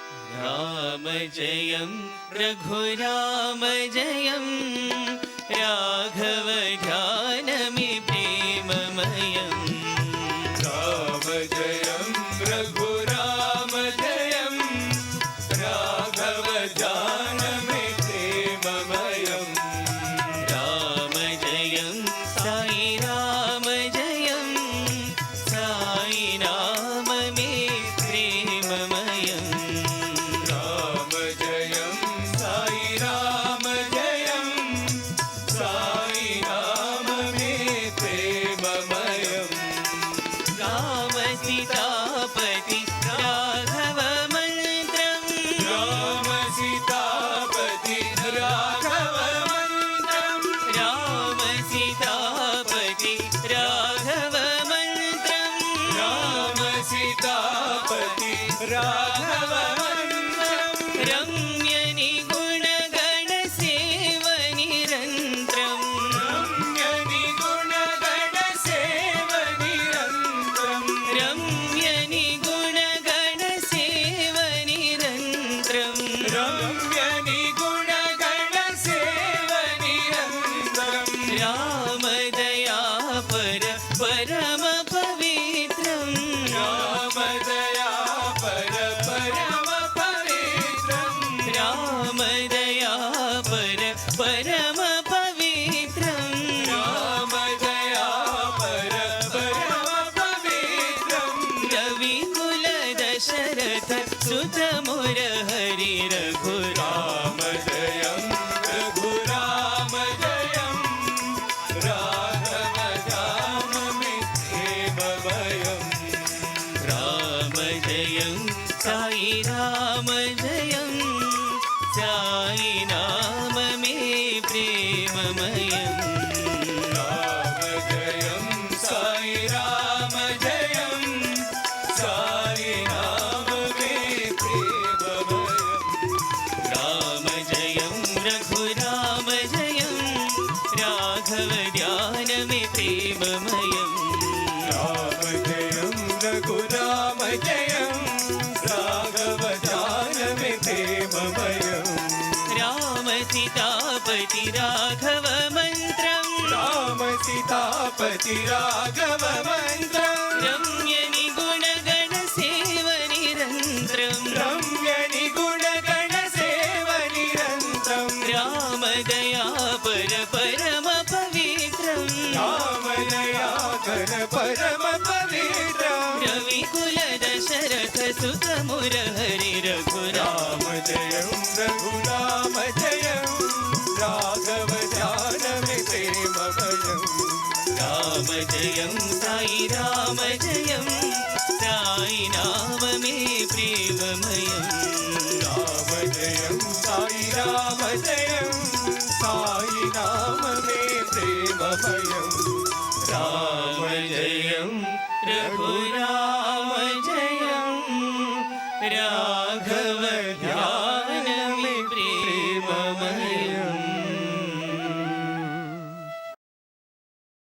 राम जयं रघुराम जयं राघव ध्यानमि प्रेममयं राम जयं रघुराम जयं राघव ध्यानमि प्रेममयं राम जयं साई राम जयं साई नाम मे प्रेममयं राम जयं साई राम जयं साई नाम मे प्रेममयं राम सीतापति राघव मन्त्रं राम सीतापति राघव मन्त्रं राम सीतापति राघव मन्त्रं राम सीतापति राघव मन्त्रं रम्य निगुणगण सेवनिरन्त्रं रम्य निगुणगण सेवनिरन्त्रं रम्य निगुणगण सेवनिरन्त्रं रम्य निगुणगण सेवनिरन्त्रं रामदयापर परम पवित्रं रामदयापर परम पवित्रं रामदयापर परम पवित्रं रामदयापर परम पवित्रं रविकुल दशरथ सुत मुरहरि रघुराम राम जयं रघुराम जयं राघव ध्यानमि प्रेममयं राम जयं साई राम जयं साई नाम मे प्रेममयं राम जयं साई राम जयं साई नाम मे प्रेममयं राम जयं रघुराम जयं राघव ध्यान मे प्रेममयं राम जयं रघुराम जयं राघव ध्यानमि प्रेममयं राम सीतापति राघव मन्त्रं राम सीतापति राघव मन्त्रं रम्य निगुणगण सेवनिरन्त्रं रम्य निगुणगण सेवनिरन्त्रं रामदयापर परम पवित्रं रामदयाकर परम पवित्रं रविकुल दशरथ सुत मुरहरि रघुराम राम जयं रघुराम जयं राघव ध्यानमि प्रेममयं राम जयं साई राम जयं साई नाम मे प्रेममयं राम जयं साई राम जयं साई नाम मे प्रेममयं राम जयं रघुराम जयं राघव